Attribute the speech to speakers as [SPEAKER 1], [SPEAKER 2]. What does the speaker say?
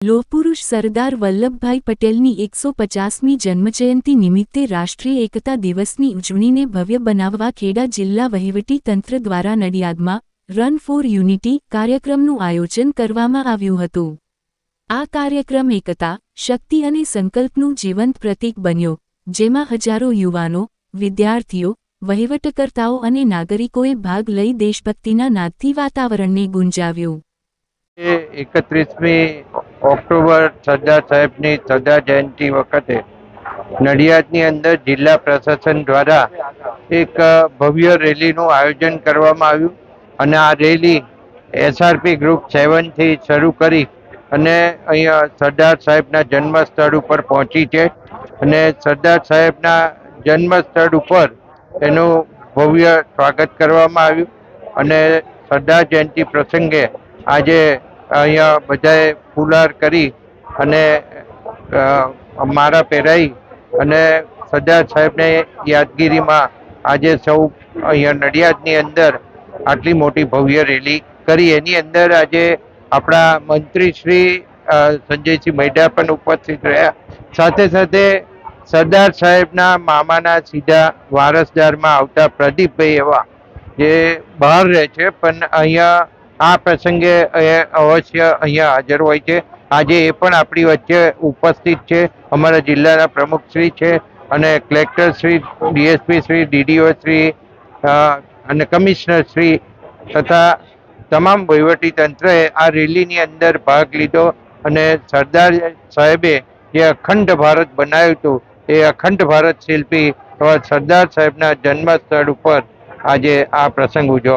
[SPEAKER 1] લોહપુરુષ સરદાર વલ્લભભાઈ પટેલની 150મી જન્મજયંતિ નિમિત્તે રાષ્ટ્રીય એકતા દિવસની ઉજવણીને ભવ્ય બનાવવા ખેડા જિલ્લા વહીવટી તંત્ર દ્વારા નડિયાદમાં રન ફોર યુનિટી કાર્યક્રમનું આયોજન કરવામાં આવ્યું હતું। આ કાર્યક્રમ એકતા, શક્તિ અને સંકલ્પનું જીવંત પ્રતીક બન્યો, જેમાં હજારો યુવાનો, વિદ્યાર્થીઓ, વહીવટકર્તાઓ અને નાગરિકોએ ભાગ લઈ દેશભક્તિના નાદથી વાતાવરણને ગુંજાવ્યું।
[SPEAKER 2] 31મી ઓક્ટોબર સરદાર સાહેબની સરદાર જયંતિ વખતે નડિયાદની અંદર જિલ્લા પ્રશાસન દ્વારા એક ભવ્ય રેલીનું આયોજન કરવામાં આવ્યું અને આ રેલી SRP ગ્રુપ 7 થી શરૂ કરી અને અહીંયા સરદાર સાહેબના જન્મસ્થળ ઉપર પહોંચી છે અને સરદાર સાહેબના જન્મસ્થળ ઉપર એનું ભવ્ય સ્વાગત કરવામાં આવ્યું અને સરદાર જયંતિ પ્રસંગે આજે અહીંયા બધાએ ફુલહાર કરી અને માળા પહેરાઈ અને સરદાર સાહેબને યાદગીરીમાં આજે સૌ અહીંયા નડિયાદની અંદર આટલી મોટી ભવ્ય રેલી કરી। એની અંદર આજે આપણા મંત્રી શ્રી સંજયસિંહ મૈડા પણ ઉપસ્થિત રહ્યા, સાથે સાથે સરદાર સાહેબના મામાના સીધા વારસદારમાં આવતા પ્રદીપભાઈ એવા જે બહાર રહે છે પણ અહીંયા આ પ્રસંગે અવશ્ય અહીંયા હાજર હોય છે। આજે એ પણ આપણી વચ્ચે ઉપસ્થિત છે। અમારા જિલ્લાના પ્રમુખશ્રી છે અને collector Shri, DSP Shri, DDO Shri અને કમિશનર શ્રી તથા તમામ વહીવટી તંત્રએ આ રેલીની અંદર ભાગ લીધો અને સરદાર સાહેબે જે અખંડ ભારત બનાવ્યું હતું એ અખંડ ભારત શિલ્પી એવા સરદાર સાહેબના જન્મસ્થળ ઉપર આજે આ પ્રસંગ ઉજવવામાં